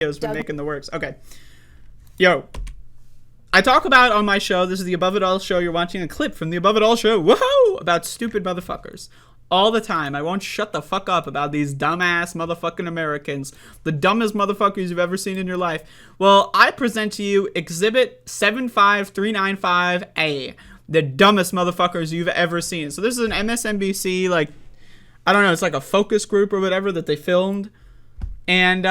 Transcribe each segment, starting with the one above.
videos for making the works. Okay. Yo. I talk about on my show, this is the Above It All show, you're watching a clip from the Above It All show, woohoo, about stupid motherfuckers. All the time. I won't shut the fuck up about these dumbass motherfucking Americans. The dumbest motherfuckers you've ever seen in your life. Well, I present to you Exhibit 75395A. The dumbest motherfuckers you've ever seen. So this is an MSNBC, like, I don't know, it's like a focus group or whatever that they filmed. And,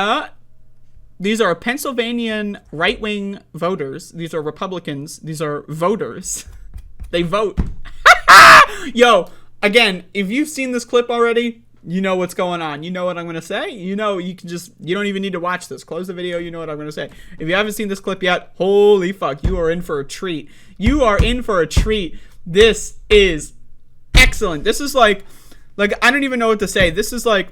these are Pennsylvanian right-wing voters. These are Republicans. These are voters. They vote. Yo, again, if you've seen this clip already, you know what's going on. You know what I'm going to say. You know, you don't even need to watch this. Close the video. You know what I'm going to say. If you haven't seen this clip yet, holy fuck, you are in for a treat. You are in for a treat. This is excellent. This is like I don't even know what to say. This is like,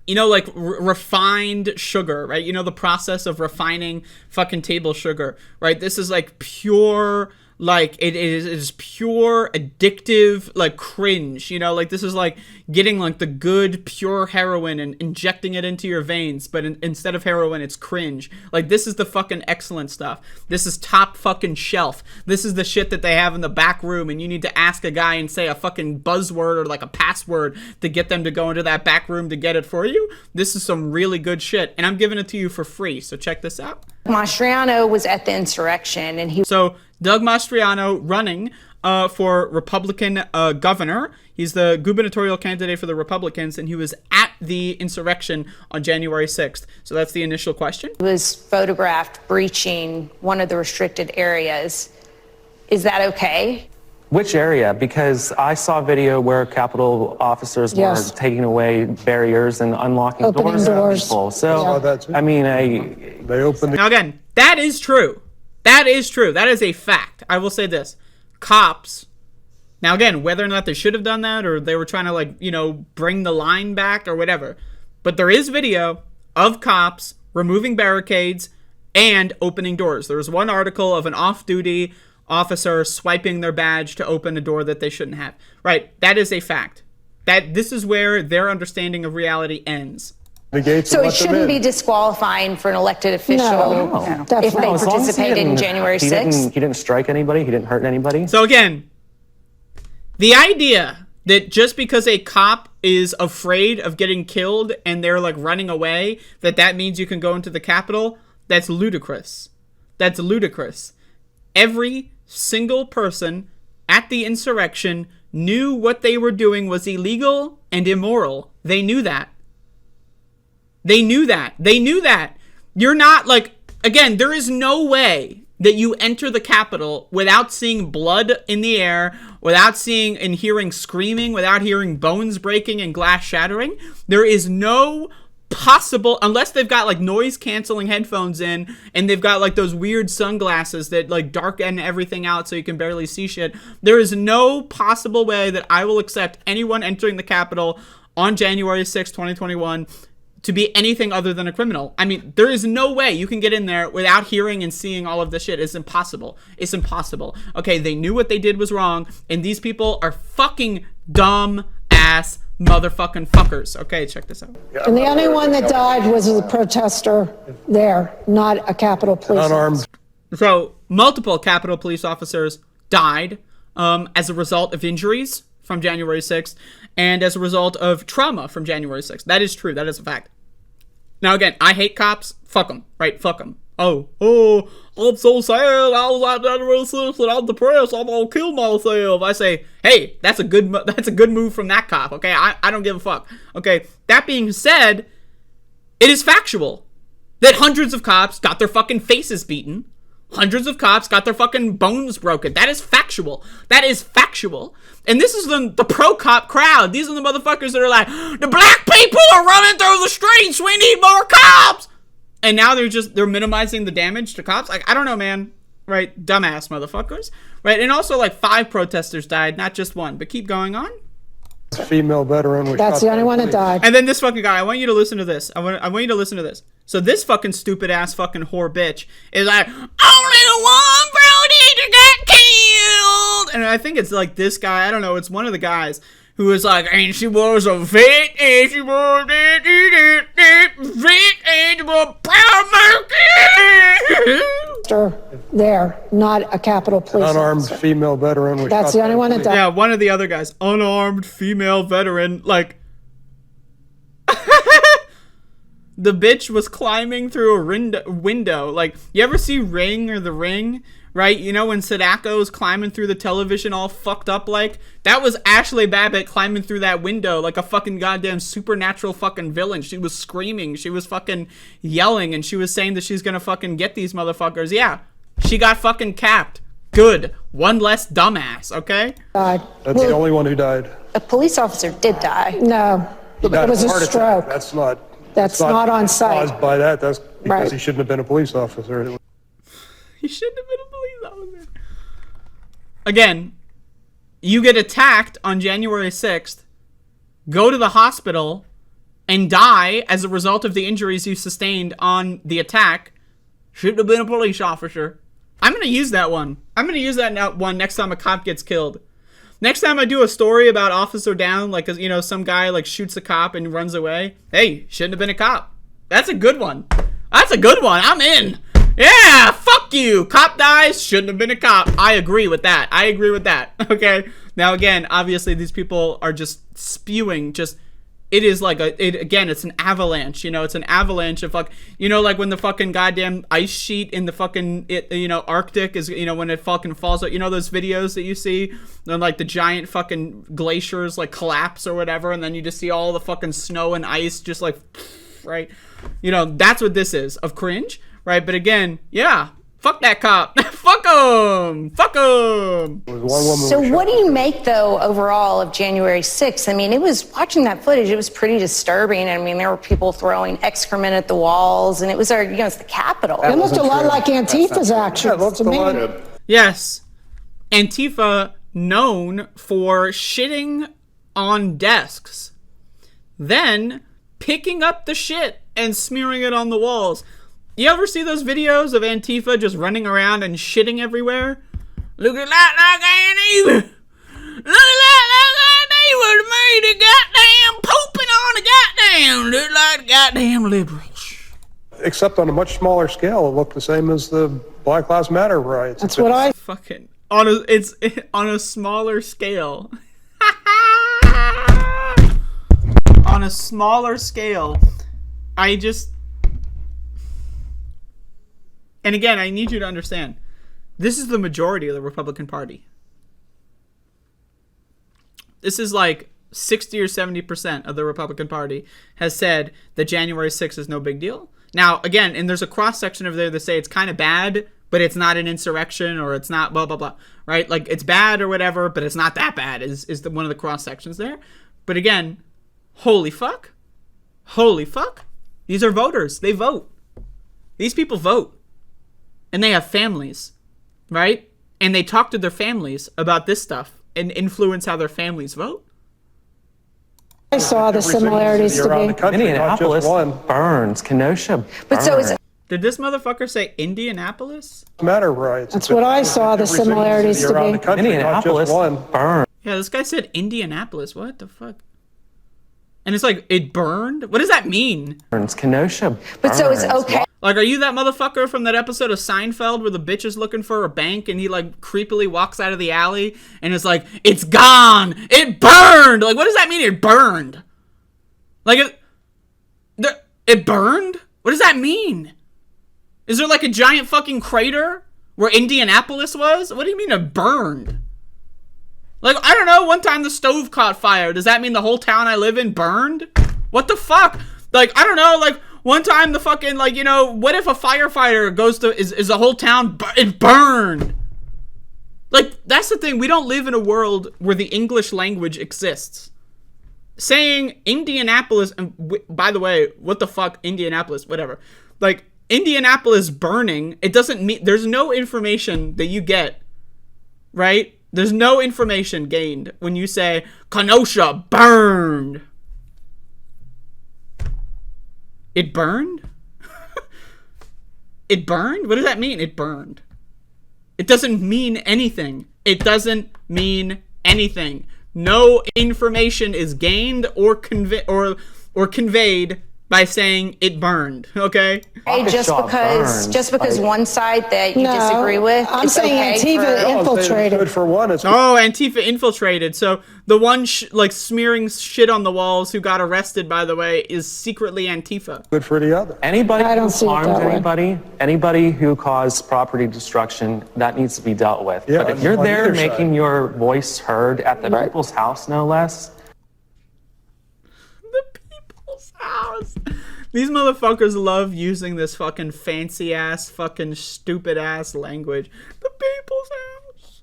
you know, like refined sugar, right? You know, the process of refining fucking table sugar, right? This is like pure, like it is pure addictive, like cringe, you know, like this is like getting like the good pure heroin and injecting it into your veins, but instead of heroin, it's cringe. Like this is the fucking excellent stuff. This is top fucking shelf. This is the shit that they have in the back room, and you need to ask a guy and say a fucking buzzword or like a password to get them to go into that back room to get it for you. This is some really good shit, and I'm giving it to you for free, so check this out. Mastriano was at the insurrection, and So Doug Mastriano running for Republican governor. He's the gubernatorial candidate for the Republicans, and he was at the insurrection on January 6th. So that's the initial question. He was photographed breaching one of the restricted areas. Is that okay? Which area? Because I saw a video where Capitol officers were taking away barriers and unlocking doors for people. So, I mean, they opened. Now again, that is true. That is true. That is a fact. I will say this. Cops, now again, whether or not they should have done that or they were trying to, like, you know, bring the line back or whatever, but there is video of cops removing barricades and opening doors. There was one article of an off-duty officer swiping their badge to open a door that they shouldn't have. Right, that is a fact. That this is where their understanding of reality ends. So it shouldn't be disqualifying for an elected official if they participated in January 6th? He didn't strike anybody. He didn't hurt anybody. So again, the idea that just because a cop is afraid of getting killed and they're like running away, that means you can go into the Capitol, that's ludicrous. That's ludicrous. Every single person at the insurrection knew what they were doing was illegal and immoral. They knew that. They knew that. They knew that. You're not like, again, there is no way that you enter the Capitol without seeing blood in the air, without seeing and hearing screaming, without hearing bones breaking and glass shattering. There is no possible, unless they've got like noise canceling headphones in and they've got like those weird sunglasses that like darken everything out so you can barely see shit. There is no possible way that I will accept anyone entering the Capitol on January 6, 2021 to be anything other than a criminal. I mean, there is no way you can get in there without hearing and seeing all of this shit. It's impossible. It's impossible. Okay, they knew what they did was wrong, and these people are fucking dumb ass motherfucking fuckers. Okay, check this out. And the only one that died was a protester there, not a Capitol Police officer. So, multiple Capitol Police officers died as a result of injuries from January 6th and as a result of trauma from January 6th. That is true. That is a fact. Now, again, I hate cops. Fuck them, right? Fuck them. Oh, I'm so sad. I was at January 6th and I'm depressed. I'm gonna kill myself. I say, hey, that's a good move from that cop. Okay, I don't give a fuck. Okay, that being said, it is factual that hundreds of cops got their fucking faces beaten. Hundreds of cops got their fucking bones broken. That is factual. That is factual. And this is the pro-cop crowd. These are the motherfuckers that are like, the black people are running through the streets. We need more cops. And now they're minimizing the damage to cops. Like, I don't know, man. Right? Dumbass motherfuckers. Right? And also, like, 5 protesters died, not just one. But keep going on. Female veteran. That's the only one that died. And then this fucking guy, I want you to listen to this. I want you to listen to this. So this fucking stupid ass fucking whore bitch is like, only one protester got killed. And I think it's like this guy, I don't know, it's one of the guys who was like, and she was a vet, and she was vet, and she was proud there, not a Capitol police Unarmed officer. female veteran was That's shot the only by one that police. died. Yeah, one of the other guys, unarmed female veteran, like, the bitch was climbing through a window. Like, you ever see Ring or The Ring? Right? You know when Sadako's climbing through the television all fucked up like? That was Ashley Babbitt climbing through that window like a fucking goddamn supernatural fucking villain. She was screaming. She was fucking yelling. And she was saying that she's gonna fucking get these motherfuckers. Yeah. She got fucking capped. Good. One less dumbass, okay? That's the only one who died. A police officer did die. No, it was a Heart attack. stroke. That's not on site. Caused by that. That's because Right. he shouldn't have been a police officer. He shouldn't have been a police officer. Again, you get attacked on January 6th, go to the hospital, and die as a result of the injuries you sustained on the attack. Shouldn't have been a police officer. I'm going to use that one. I'm going to use that one next time a cop gets killed. Next time I do a story about officer down, like, you know, some guy, like, shoots a cop and runs away. Hey, shouldn't have been a cop. That's a good one. That's a good one. I'm in. Yeah, fuck you. Cop dies, shouldn't have been a cop. I agree with that. I agree with that. Okay? Now, again, obviously, these people are just spewing just... It is like again, it's an avalanche, you know, it's an avalanche of you know, like when the fucking goddamn ice sheet in the fucking, you know, Arctic is, you know, when it fucking falls out, you know, those videos that you see, when like the giant fucking glaciers like collapse or whatever, and then you just see all the fucking snow and ice just like, right? You know, that's what this is, of Cringe, right? But again, yeah, fuck that cop. Fuck him. Fuck him. So what do you make, though, overall of January 6th? I mean, watching that footage, it was pretty disturbing. I mean, there were people throwing excrement at the walls, and it was it's the Capitol. It looked a lot like Antifa's actions to me. Yes. Antifa, known for shitting on desks, then picking up the shit and smearing it on the walls. You ever see those videos of Antifa just running around and shitting everywhere? Look at that, like Antifa. Look at that, like Antifa made a goddamn pooping on the goddamn. Look like goddamn liberals. Except on a much smaller scale, it looked the same as the Black Lives Matter riots. That's what I... Fucking... It's on a smaller scale. On a smaller scale. I just... And again, I need you to understand, this is the majority of the Republican Party. This is like 60 or 70% of the Republican Party has said that January 6th is no big deal. Now, again, and there's a cross-section over there that say it's kind of bad, but it's not an insurrection, or it's not blah, blah, blah, right? Like, it's bad or whatever, but it's not that bad is one of the cross-sections there. But again, holy fuck. Holy fuck. These are voters. They vote. These people vote. And they have families, right? And they talk to their families about this stuff and influence how their families vote. I saw the similarities to be. Minneapolis burns, Kenosha burns. But so is Did this motherfucker say Indianapolis? Matter riots. That's what I saw the similarities to be. Minneapolis burns. Yeah, this guy said Indianapolis. What the fuck? And it's like, it burned? What does that mean? Burns, Kenosha But so it's okay. Like, are you that motherfucker from that episode of Seinfeld where the bitch is looking for a bank and he, like, creepily walks out of the alley and it's like, it's gone! It burned! Like, what does that mean, it burned? Like, it burned? What does that mean? Is there, like, a giant fucking crater where Indianapolis was? What do you mean it burned? Like, I don't know, one time the stove caught fire. Does that mean the whole town I live in burned? What the fuck? Like, I don't know, like, one time the fucking, like, you know, what if a firefighter goes to, is the whole town, it burned? Like, that's the thing, we don't live in a world where the English language exists. Saying Indianapolis, and by the way, what the fuck, Indianapolis, whatever. Like, Indianapolis burning, it doesn't mean, there's no information that you get, right? There's no information gained when you say, Kenosha burned. It burned? It burned? What does that mean? It burned. It doesn't mean anything. It doesn't mean anything. No information is gained or conveyed by saying it burned, okay? Hey, just because one side that you disagree with, I'm it's saying okay Antifa infiltrated. Good for one. It's Oh, Antifa infiltrated. So the one like smearing shit on the walls who got arrested, by the way, is secretly Antifa. good for the other. Anybody I who don't see it harmed that way. anybody who caused property destruction, that needs to be dealt with. Yeah, but if you're on there either side. making your voice heard at the Right. people's house, no less, The people's house. These motherfuckers love using this fucking fancy ass, fucking stupid ass language. The people's house.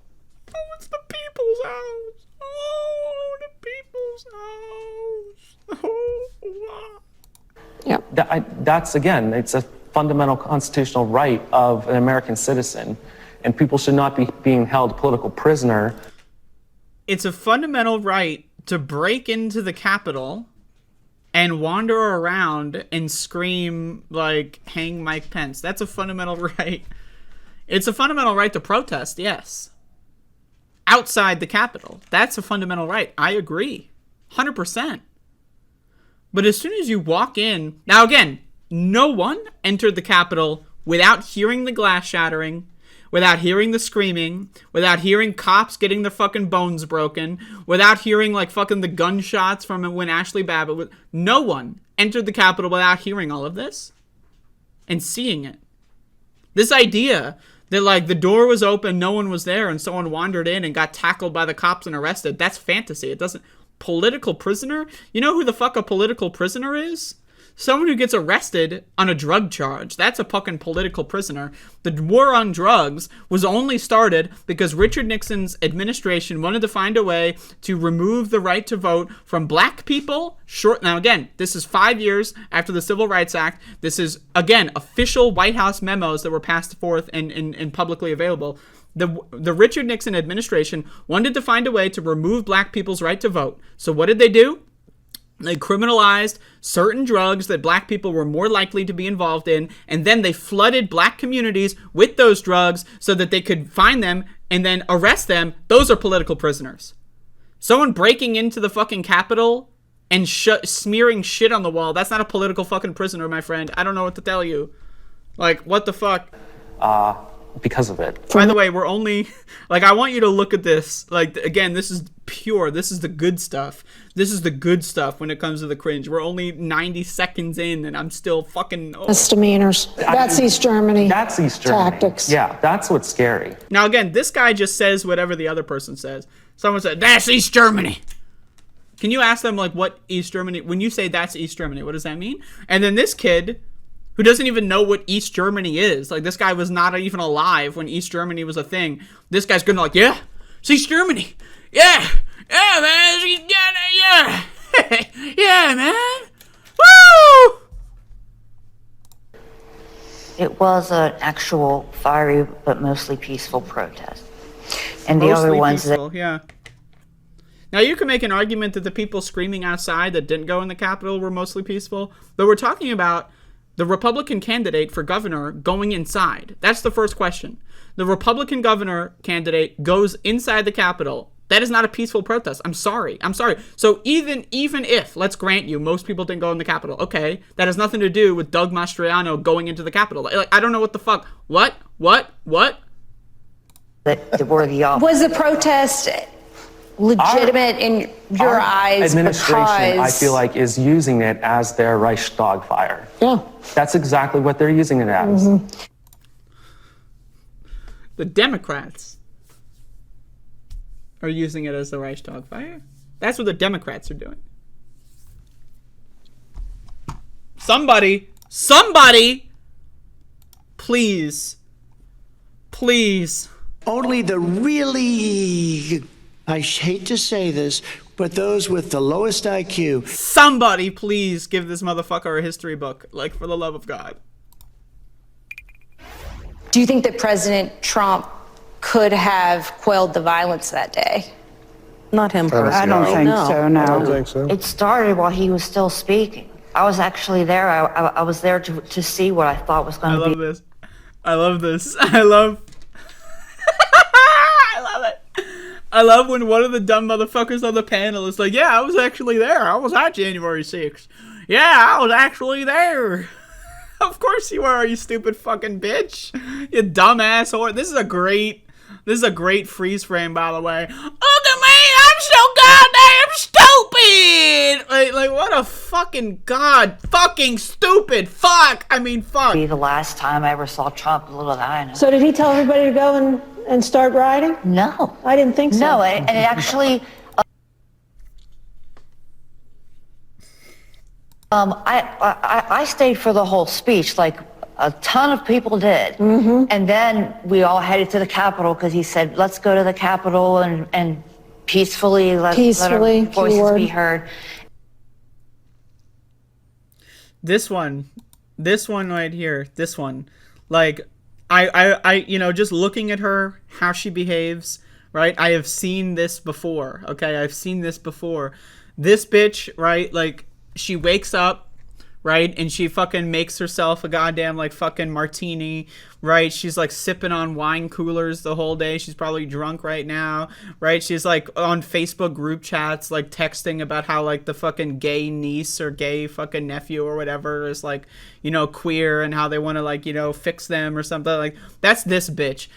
Oh, it's the people's house. Oh, the people's house. Oh, wow. Yeah. that's, again, it's a fundamental constitutional right of an American citizen, and people should not be being held political prisoner. It's a fundamental right to break into the Capitol and wander around and scream, like, hang Mike Pence. That's a fundamental right. It's a fundamental right to protest, yes. Outside the Capitol. That's a fundamental right. I agree. 100%. But as soon as you walk in... Now, again, no one entered the Capitol without hearing the glass shattering, without hearing the screaming, without hearing cops getting their fucking bones broken, without hearing, like, fucking the gunshots from when Ashley Babbitt... No one entered the Capitol without hearing all of this and seeing it. This idea that, like, the door was open, no one was there, and someone wandered in and got tackled by the cops and arrested, that's fantasy. It doesn't... Political prisoner? You know who the fuck a political prisoner is? Someone who gets arrested on a drug charge. That's a fucking political prisoner. The war on drugs was only started because Richard Nixon's administration wanted to find a way to remove the right to vote from black people. Now, again, this is 5 years after the Civil Rights Act. This is, again, official White House memos that were passed forth and publicly available. The Richard Nixon administration wanted to find a way to remove black people's right to vote. So what did they do? They criminalized certain drugs that black people were more likely to be involved in, and then they flooded black communities with those drugs so that they could find them and then arrest them. Those are political prisoners. Someone breaking into the fucking Capitol and smearing shit on the wall, that's not a political fucking prisoner, my friend. I don't know what to tell you. Like, what the fuck? Because of it. By the way, we're only... Like, I want you to look at this. Like, again, this is pure. This is the good stuff. This is the good stuff when it comes to the cringe. We're only 90 seconds in, and I'm still fucking... Oh. Misdemeanors. That's East Germany. That's East Germany. Tactics. Yeah, that's what's scary. Now, again, this guy just says whatever the other person says. Someone said, that's East Germany. Can you ask them, like, what East Germany... When you say that's East Germany, what does that mean? And then this kid... who doesn't even know what East Germany is. Like, this guy was not even alive when East Germany was a thing. This guy's gonna like, yeah, it's East Germany. Yeah, man, yeah, yeah, man. Woo! It was an actual fiery but mostly peaceful protest. And the other ones peaceful, yeah. Now, you can make an argument that the people screaming outside that didn't go in the Capitol were mostly peaceful, but we're talking about the Republican candidate for governor going inside. That's the first question. The Republican governor candidate goes inside the Capitol. That is not a peaceful protest. I'm sorry. So even if, let's grant you, most people didn't go in the Capitol. Okay, that has nothing to do with Doug Mastriano going into the Capitol. Like, I don't know what the fuck. What? that were the Was the protest legitimate in your eyes? Administration, I feel like, is using it as their Reichstag fire. Yeah. That's exactly what they're using it as. Mm-hmm. The Democrats are using it as the Reichstag fire. That's what the Democrats are doing. Somebody, please. Only the really, I hate to say this, but those with the lowest IQ. Somebody please give this motherfucker a history book, like, for the love of God. Do you think that President Trump could have quelled the violence that day? Not him personally. personally. I don't think so, no. I don't think so. It started while he was still speaking. I was actually there. I was there to see what I thought was going to be. I love this. I love it. I love when one of the dumb motherfuckers on the panel is like, yeah, I was actually there. I was at January 6th. Yeah, I was actually there. Of course you are, you stupid fucking bitch. You dumbass whore. This is a great freeze frame, by the way. Look at me, I'm so goddamn stupid. Like what a fucking fucking stupid. Fuck. I mean, fuck. Be the last time I ever saw Trump, little did I know. So did he tell everybody to go and start rioting? No. I didn't think so. No, and it actually... I stayed for the whole speech, like a ton of people did. Mm-hmm. And then we all headed to the Capitol because he said, let's go to the Capitol and peacefully let our voices be heard. This one right here, this one. Like, I just looking at her, how she behaves, right? I have seen this before, okay? I've seen this before. This bitch, right, like, she wakes up, right, and she fucking makes herself a goddamn, like, fucking martini, right? She's, like, sipping on wine coolers the whole day. She's probably drunk right now, right? She's, like, on Facebook group chats, like, texting about how, like, the fucking gay niece or gay fucking nephew or whatever is, like, queer and how they want to, like, fix them or something. Like, that's this bitch.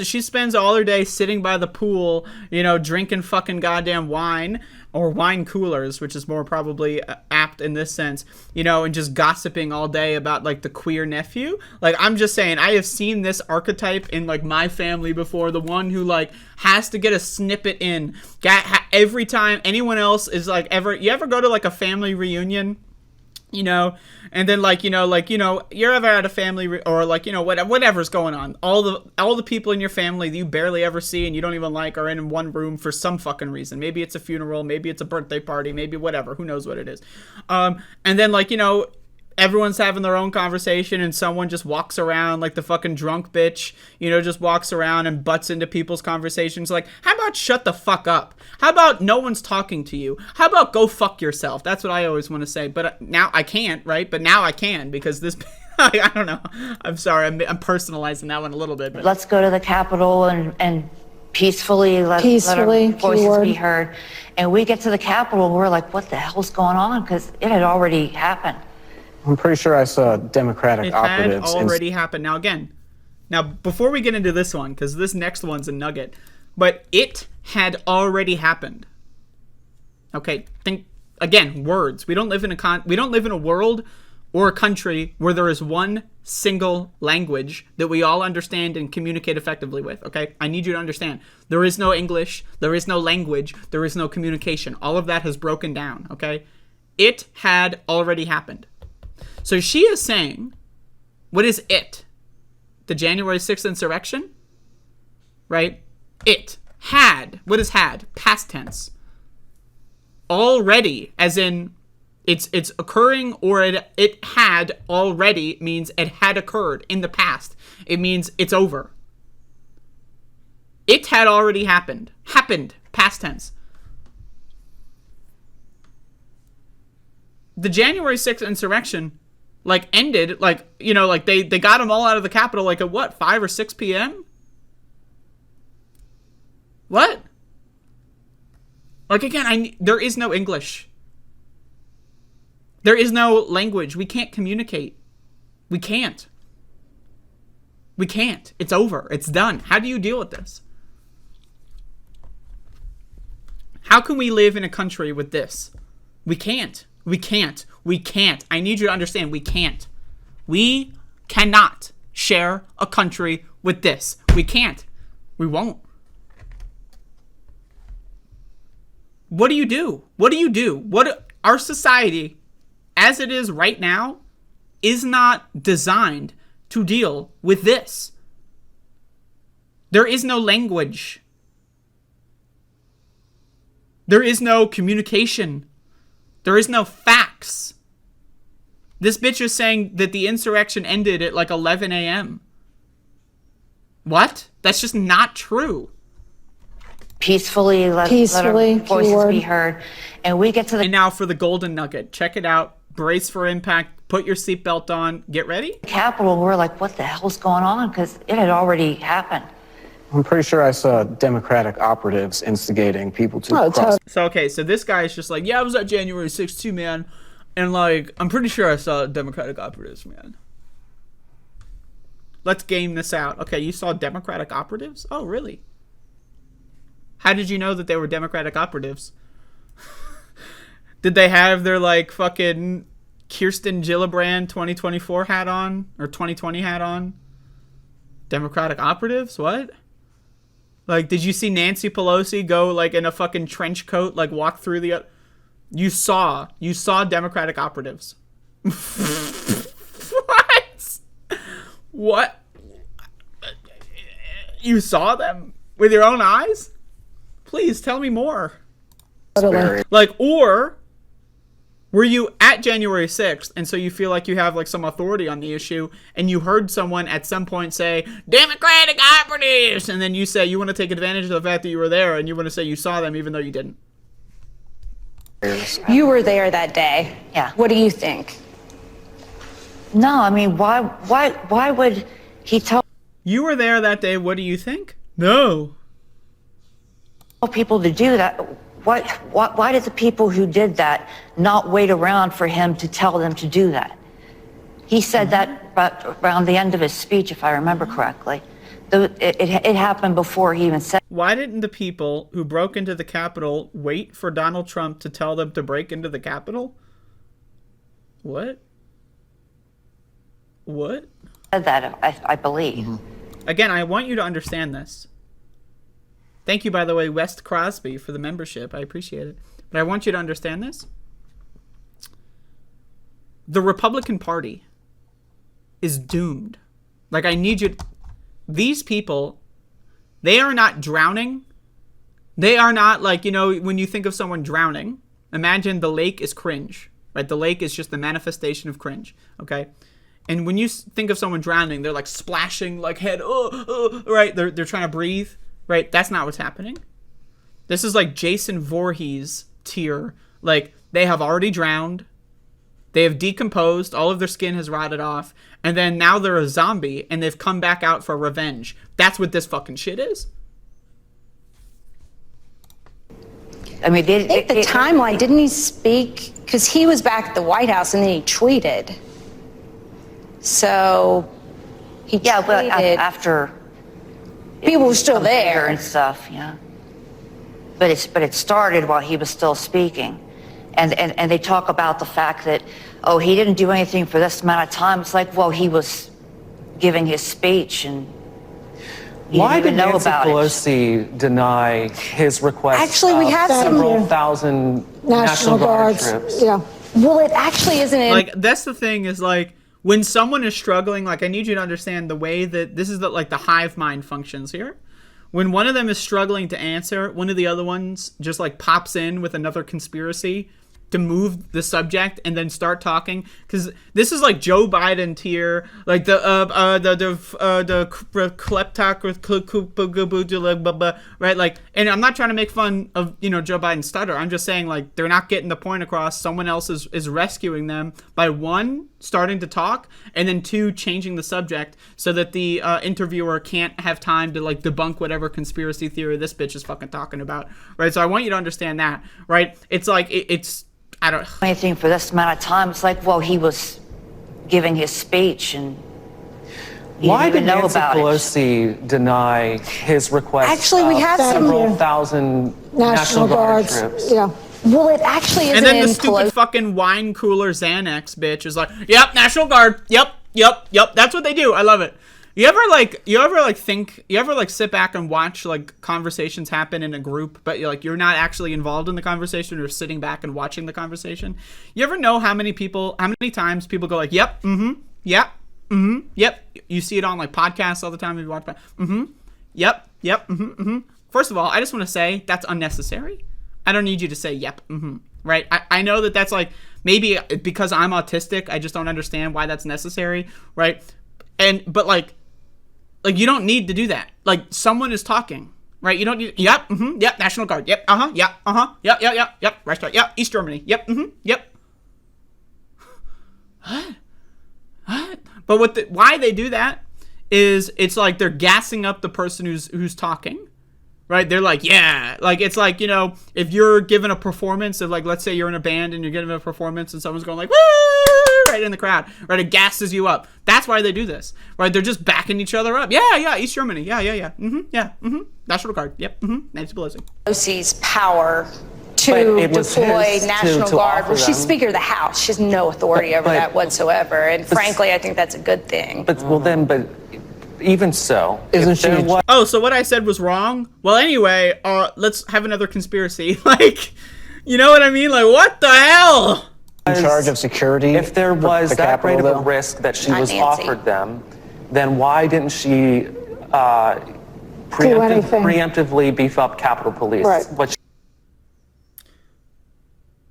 She spends all her day sitting by the pool, drinking fucking goddamn wine, or wine coolers, which is more probably apt in this sense, and just gossiping all day about, like, the queer nephew. Like, I'm just saying, I have seen this archetype in, like, my family before. The one who, like, has to get a snippet in. Every time anyone else is, like, you ever go to, like, a family reunion? And then you're ever at a family or like, whatever's going on. All the people in your family that you barely ever see and you don't even like are in one room for some fucking reason. Maybe it's a funeral, maybe it's a birthday party, maybe whatever, who knows what it is. And then everyone's having their own conversation and someone just walks around like the fucking drunk bitch, just walks around and butts into people's conversations. Like, how about shut the fuck up? How about no one's talking to you? How about go fuck yourself? That's what I always want to say. But now I can't, right? But now I can because this... I don't know. I'm sorry. I'm personalizing that one a little bit. But. Let's go to the Capitol and peacefully let our voices be heard. And we get to the Capitol and we're like, what the hell's going on? Because it had already happened. I'm pretty sure I saw Democratic operatives. It had already happened. Now, before we get into this one, because this next one's a nugget, but it had already happened. Okay, think again. Words. We don't live in a world or a country where there is one single language that we all understand and communicate effectively with. Okay, I need you to understand. There is no English. There is no language. There is no communication. All of that has broken down. Okay, it had already happened. So she is saying, what is it? The January 6th insurrection? Right? It had. What is had? Past tense. Already, as in it's occurring, or it had already means it had occurred in the past. It means it's over. It had already happened. Happened. Past tense. The January 6th insurrection ended, they got them all out of the Capitol, at what, 5 or 6 p.m.? What? Again, there is no English. There is no language. We can't communicate. We can't. It's over. It's done. How do you deal with this? How can we live in a country with this? We can't. We can't. I need you to understand, we can't. We cannot share a country with this. We can't. We won't. What do you do? Our society, as it is right now, is not designed to deal with this. There is no language. There is no communication. There is no facts. This bitch is saying that the insurrection ended at 11 a.m. What? That's just not true. Peacefully let our voices be heard. And we get to the... And now for the golden nugget. Check it out. Brace for impact. Put your seatbelt on. Get ready. Capitol, we're like, what the hell's going on? Because it had already happened. I'm pretty sure I saw Democratic operatives instigating people to cross. So, okay, so this guy is just like, yeah, I was at January 6th too, man. And, like, I'm pretty sure I saw Democratic operatives, man. Let's game this out. Okay, you saw Democratic operatives? Oh, really? How did you know that they were Democratic operatives? Did they have their, like, fucking Kirsten Gillibrand 2024 hat on? Or 2020 hat on? Democratic operatives? What? Like, did you see Nancy Pelosi go, like, in a fucking trench coat, like, walk through the... You saw Democratic operatives. What? What? You saw them with your own eyes? Please tell me more. Like, or were you at January 6th and so you feel like you have like some authority on the issue and you heard someone at some point say Democratic operatives, and then you say you want to take advantage of the fact that you were there and you want to say you saw them even though you didn't? You were there that day. Yeah. What do you think? No, I mean, why would he tell You were there that day. What do you think? No. people to do that? Why did the people who did that not wait around for him to tell them to do that? He said that around the end of his speech, if I remember correctly. It happened before he even said. Why didn't the people who broke into the Capitol wait for Donald Trump to tell them to break into the Capitol? What? What? Said that, I believe. Again, I want you to understand this. Thank you, by the way, West Crosby, for the membership. I appreciate it. But I want you to understand this. The Republican Party is doomed. Like, I need you... These people, they are not drowning. They are not like, you know, when you think of someone drowning, imagine the lake is cringe, right? The lake is just the manifestation of cringe, okay? And when you think of someone drowning, they're like splashing, like head, right? They're trying to breathe, right? That's not what's happening. This is like Jason Voorhees tier. Like, they have already drowned. They have decomposed. All of their skin has rotted off. And then now they're a zombie and they've come back out for revenge. That's what this fucking shit is. I mean, I think the timeline, didn't he speak? Because he was back at the White House and then he tweeted. So he tweeted. Yeah, but after people were still there and stuff, yeah. But it started while he was still speaking. And they talk about the fact that, oh, he didn't do anything for this amount of time. It's like, well, he was giving his speech and why did Nancy Pelosi deny his request? Actually, we have several thousand National Guard troops. Yeah. Well, it actually isn't. Like, that's the thing is, like, when someone is struggling, like, I need you to understand the way that this is the, like, the hive mind functions here. When one of them is struggling to answer, one of the other ones just, like, pops in with another conspiracy to move the subject and then start talking, because this is like Joe Biden tier, like the kleptocracy, right? Like, and I'm not trying to make fun of, you know, Joe Biden's stutter. I'm just saying, like, they're not getting the point across. Someone else is rescuing them by, one, starting to talk, and then two, changing the subject so that the interviewer can't have time to, like, debunk whatever conspiracy theory this bitch is fucking talking about, right? So I want you to understand that, right? It's like it's I don't anything for this amount of time. It's like, well, he was giving his speech and why did Nancy Pelosi deny his request? Actually, we have several thousand National Guard troops. Yeah. Well, it actually isn't. And then the stupid fucking wine cooler Xanax bitch is like, yep, National Guard. Yep. That's what they do. I love it. You ever sit back and watch, like, conversations happen in a group, but you're not actually involved in the conversation, or sitting back and watching the conversation? You ever know how many times people go like, yep, yep, yep. You see it on, like, podcasts all the time. If you watch, yep, First of all, I just want to say that's unnecessary. I don't need you to say yep, right? I know that's, like, maybe because I'm autistic, I just don't understand why that's necessary, right? But like, you don't need to do that. Like, someone is talking, right? You don't need, yep, yep, National Guard, yep, yep, restaurant, yep, East Germany, yep, yep. What? But why they do that is it's like they're gassing up the person who's talking, right? They're like, yeah, like it's like, you know, if you're given a performance of like, let's say you're in a band and you're giving a performance and someone's going like, woo, right in the crowd, right? It gasses you up. That's why they do this, right? They're just backing each other up. Yeah, East Germany. Yeah. National Guard. Yep. Nancy Pelosi. Pelosi's power to deploy National Guard. Well, she's Speaker of the House. She has no authority over that whatsoever. And frankly, I think that's a good thing. But even so, isn't she? Oh, so what I said was wrong? Well, anyway, let's have another conspiracy. Like, you know what I mean? Like, what the hell? In charge of security. If there was that great of a risk that she was offered them, then why didn't she preemptively beef up Capitol Police? Right.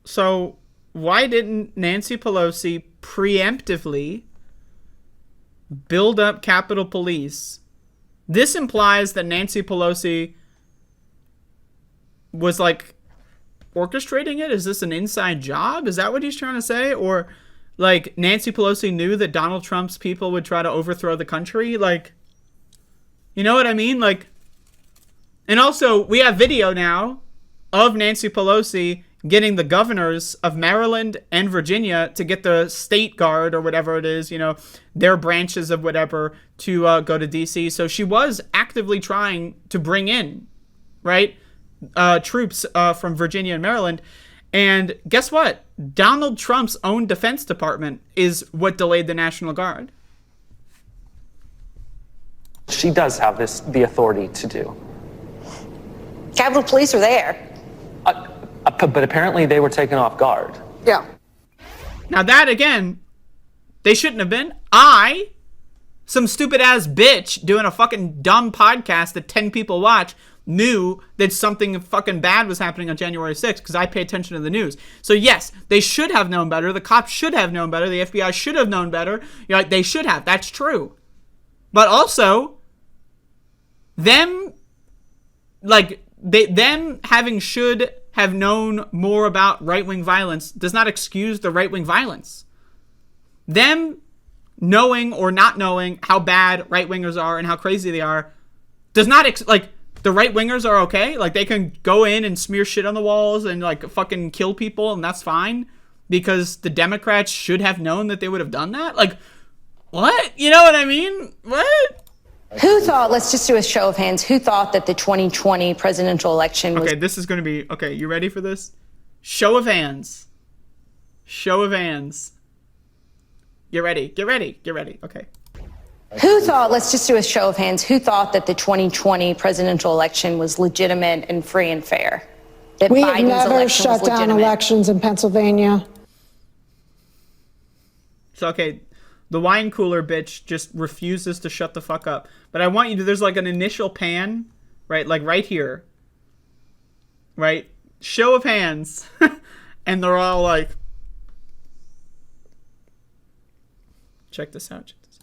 So why didn't Nancy Pelosi preemptively build up Capitol Police? This implies that Nancy Pelosi was like orchestrating it. Is this an inside job? Is that what he's trying to say? Or like Nancy Pelosi knew that Donald Trump's people would try to overthrow the country? Like, you know what I mean? Like, and also we have video now of Nancy Pelosi getting the governors of Maryland and Virginia to get the state guard or whatever it is, you know, their branches of whatever to go to DC. So she was actively trying to bring in, right, troops from Virginia and Maryland. And guess what? Donald Trump's own Defense Department is what delayed the National Guard. She does have the authority to do. Capitol Police are there. But apparently they were taken off guard. Yeah. Now that, again, they shouldn't have been. Some stupid ass bitch doing a fucking dumb podcast that 10 people watch, knew that something fucking bad was happening on January 6th because I pay attention to the news. So yes, they should have known better. The cops should have known better. The FBI should have known better. You know, they should have. That's true. But also, them having should have known more about right-wing violence does not excuse the right-wing violence. Them knowing or not knowing how bad right-wingers are and how crazy they are does not, the right-wingers are okay. Like, they can go in and smear shit on the walls and, like, fucking kill people, and that's fine. Because the Democrats should have known that they would have done that? Like, what? You know what I mean? What? Who thought, let's just do a show of hands, who thought that the 2020 presidential election was... Okay, this is going to be... Okay, you ready for this? Show of hands. Show of hands. Get ready. Get ready. Get ready. Okay. Who thought, let's just do a show of hands, who thought that the 2020 presidential election was legitimate and free and fair? That We Biden's have never election was shut down legitimate? elections in Pennsylvania. So, okay, the wine cooler bitch just refuses to shut the fuck up. But I want you to, there's like an initial pan, right? Like right here. Right? Show of hands. And they're all like, check this out. Check this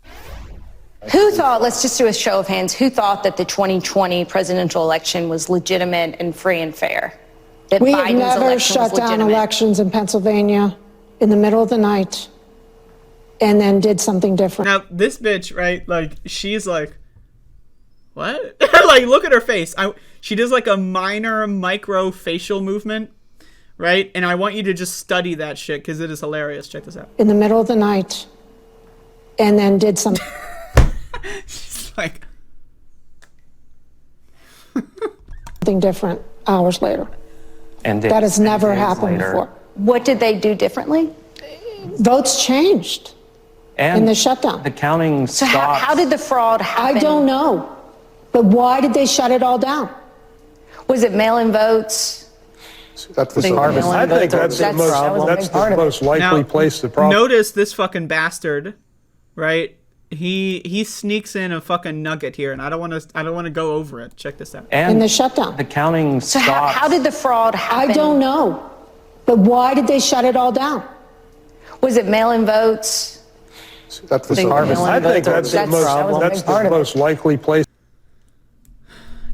out. Who thought, let's just do a show of hands, who thought that the 2020 presidential election was legitimate and free and fair? That We have Biden's never election was shut down legitimate? elections in Pennsylvania in the middle of the night and then did something different. Now, this bitch, right, like, she's like, what? Like, look at her face. She does, like, a minor micro facial movement, right? And I want you to just study that shit, because it is hilarious. Check this out. In the middle of the night and then did something. She's like... something different hours later. And That has never happened later. before. What did they do differently? Votes changed And in the shutdown. the counting So stopped. how did the fraud happen? I don't know. But why did they shut it all down? Was it mail-in votes? That's the harvest. I think that's the most likely Now, place to probably. notice this fucking bastard, right? He sneaks in a fucking nugget here, and I don't want to go over it. Check this out. And In the shutdown. the counting So stopped. how did the fraud happen? I don't know. But why did they shut it all down? Was it mail-in votes? That's the harvest. I think that's the most likely place.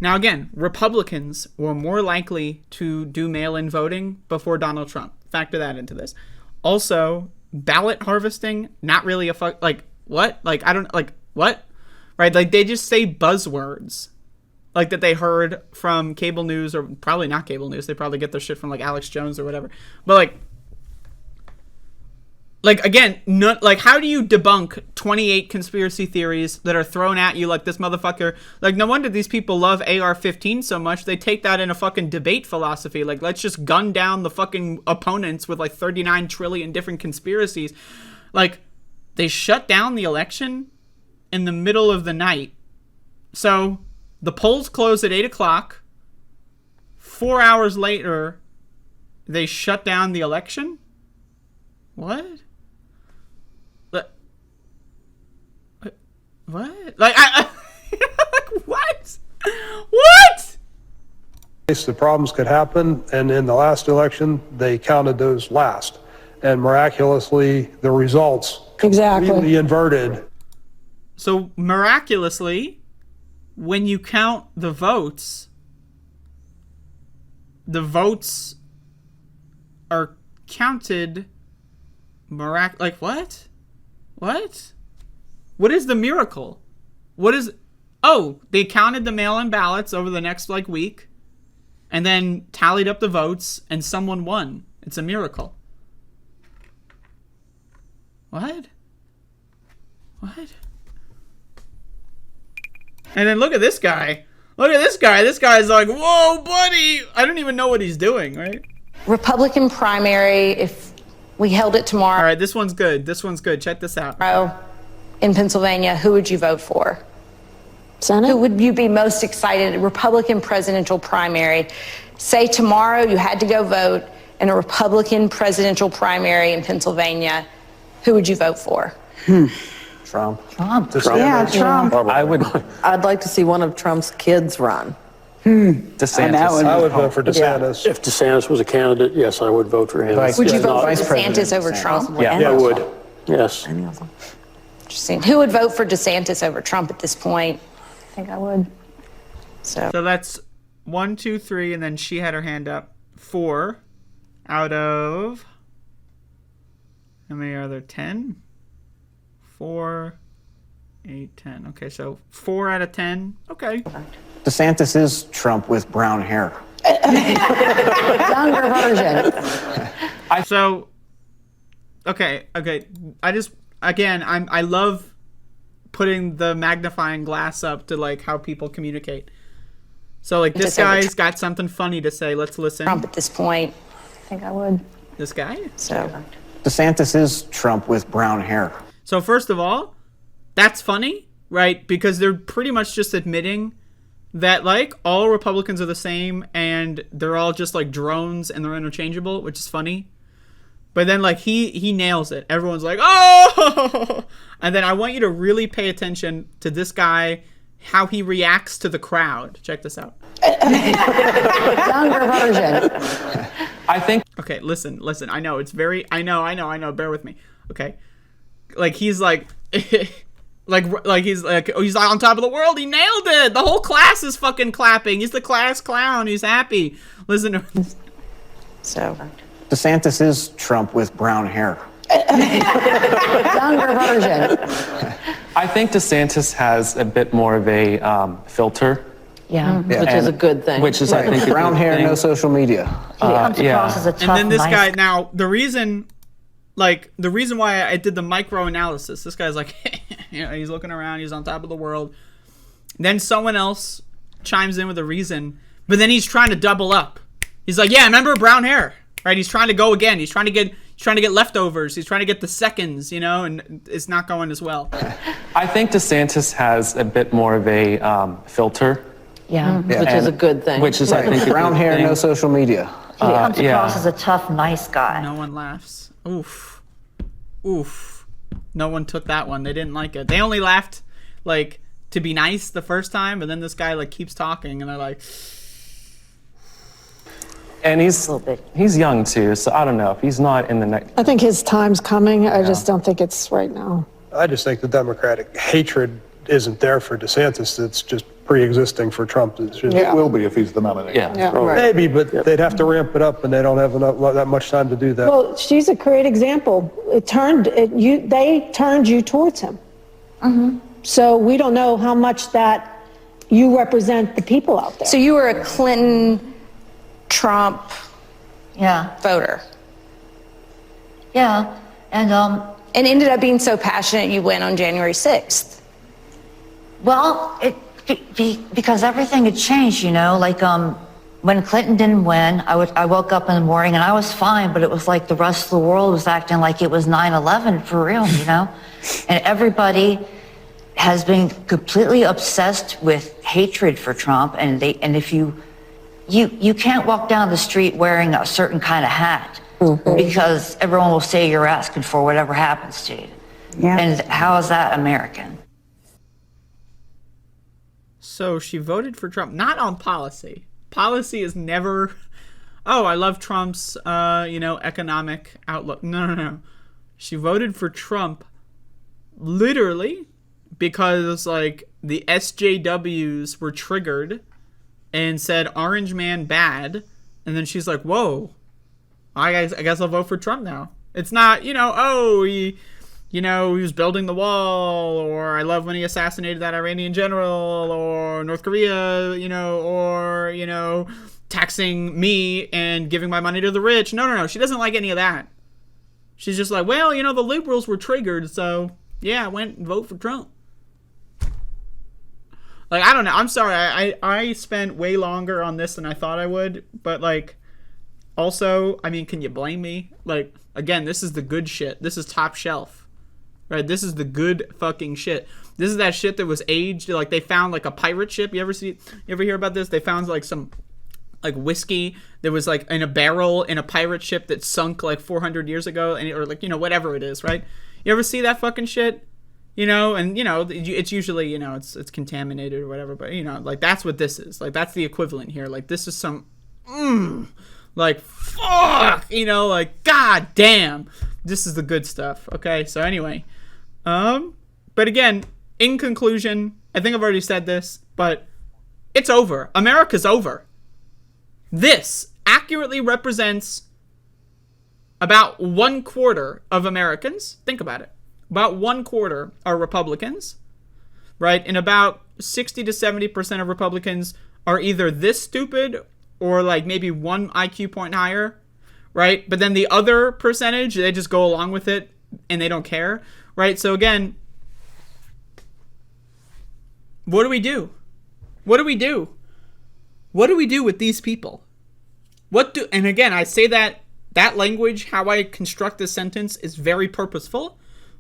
Now again, Republicans were more likely to do mail-in voting before Donald Trump. Factor that into this. Also, ballot harvesting, not really what? Like, I don't, like, what? Right? Like, they just say buzzwords. Like, that they heard from cable news, or probably not cable news. They probably get their shit from, like, Alex Jones or whatever. But, like again, like, how do you debunk 28 conspiracy theories that are thrown at you like this motherfucker? Like, no wonder these people love AR-15 so much. They take that in a fucking debate philosophy. Like, let's just gun down the fucking opponents with, like, 39 trillion different conspiracies. Like, they shut down the election in the middle of the night. So, the polls close at 8 o'clock. 4 hours later, they shut down the election? What? What? Like, like, what? What? The problems could happen, and in the last election, they counted those last. And miraculously, the results completely inverted. So, miraculously, when you count the votes are counted like, what? What? What is the miracle? What is... Oh, they counted the mail-in ballots over the next, like, week, and then tallied up the votes, and someone won. It's a miracle. What? What? And then look at this guy. Look at this guy. This guy's like, whoa, buddy. I don't even know what he's doing, right? Republican primary, if we held it tomorrow. All right, this one's good. This one's good. Check this out. In Pennsylvania, who would you vote for? Senate? Who would you be most excited? Republican presidential primary. Say tomorrow you had to go vote in a Republican presidential primary in Pennsylvania. Who would you vote for? Trump. Yeah, Trump. I'd like to see one of Trump's kids run. DeSantis. I would vote for DeSantis. If DeSantis was a candidate, yes, I would vote for him. Would you vote for DeSantis over Trump? Yeah, I would. Yes. Interesting. Who would vote for DeSantis over Trump at this point? I think I would. So that's 1, 2, 3, and then she had her hand up. 4 out of... How many are there? 10? 4, 8, 10. Okay, so 4 out of 10. Okay. DeSantis is Trump with brown hair. younger version. Okay. I love putting the magnifying glass up to, like, how people communicate. So, like, this guy's got something funny to say. Let's listen. Trump at this point. I think I would. This guy? So DeSantis is Trump with brown hair. So, first of all, that's funny, right? Because they're pretty much just admitting that, like, all Republicans are the same and they're all just, like, drones and they're interchangeable, which is funny. But then, like, he nails it. Everyone's like, oh! And then I want you to really pay attention to this guy, how he reacts to the crowd. Check this out. younger version. I think... Okay, listen. I know, it's very... I know. Bear with me. Okay. Like, he's like... he's on top of the world. He nailed it. The whole class is fucking clapping. He's the class clown. He's happy. Listen to him. So... DeSantis is Trump with brown hair. younger version. I think DeSantis has a bit more of a filter. Yeah, which is a good thing. Which is, I think, brown hair, no social media. He comes across as a tough, and then this nice guy, now, the reason why I did the micro analysis, this guy's like, he's looking around, he's on top of the world. Then someone else chimes in with a reason, but then he's trying to double up. He's like, yeah, remember brown hair, right? He's trying to go again. He's trying to get leftovers. He's trying to get the seconds, and it's not going as well. I think DeSantis has a bit more of a filter. Yeah, which is a good thing. Which is, I think, brown hair, no social media. He comes across as a tough, nice guy. No one laughs. Oof. No one took that one. They didn't like it. They only laughed, like, to be nice the first time, but then this guy, like, keeps talking, and they're like... And he's young, too, so I don't know if he's not in the next... I think his time's coming. I just don't think it's right now. I just think the Democratic hatred isn't there for DeSantis. It's just pre-existing for Trump. It's just, It will be if he's the nominee. Yeah. Right. Maybe, but they'd have to ramp it up, and they don't have that much time to do that. Well, she's a great example. They turned you towards him. So we don't know how much that you represent the people out there. So you were a Clinton, Trump voter. Yeah, and ended up being so passionate you went on January 6th. Well, because everything had changed, you know, like when Clinton didn't win, I woke up in the morning and I was fine, but it was like the rest of the world was acting like it was 9/11 for real, you know? And everybody has been completely obsessed with hatred for Trump, and if you can't walk down the street wearing a certain kind of hat because everyone will say you're asking for whatever happens to you. Yeah. And how is that American? So she voted for Trump, not on policy. Policy is never, oh, I love Trump's, economic outlook. No. She voted for Trump literally because, like, the SJWs were triggered and said, Orange Man bad. And then she's like, whoa, I guess I'll vote for Trump now. It's not, he was building the wall, or I love when he assassinated that Iranian general, or North Korea, or taxing me and giving my money to the rich. No. She doesn't like any of that. She's just like, well, the liberals were triggered, so yeah, I went and vote for Trump. Like, I don't know. I'm sorry. I spent way longer on this than I thought I would, but like, also, I mean, can you blame me? Like, again, this is the good shit. This is top shelf. Right, this is the good fucking shit. This is that shit that was aged. Like, they found like a pirate ship. You ever hear about this? They found like some like whiskey that was like in a barrel in a pirate ship that sunk like 400 years ago, or like whatever it is, right? You ever see that fucking shit? It's usually it's contaminated or whatever, but like that's what this is. Like that's the equivalent here. Like this is some like fuck, like god damn. This is the good stuff. Okay, so anyway. But again, in conclusion, I think I've already said this, but it's over. America's over. This accurately represents about 1/4 of Americans. Think about it. About 1/4 are Republicans, right? And about 60 to 70% of Republicans are either this stupid or like maybe one IQ point higher, right? But then the other percentage, they just go along with it and they don't care. Right, so again, what do we do? What do we do? What do we do with these people? And again, I say that language, how I construct this sentence is very purposeful.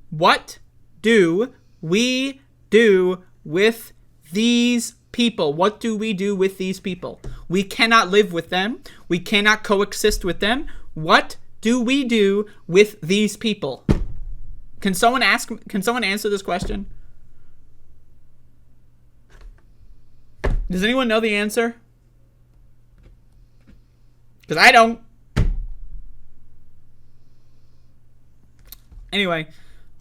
What do we do with these people? What do we do with these people? We cannot live with them. We cannot coexist with them. What do we do with these people? Can someone answer this question? Does anyone know the answer? Because I don't. Anyway,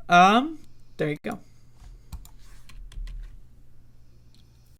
there you go.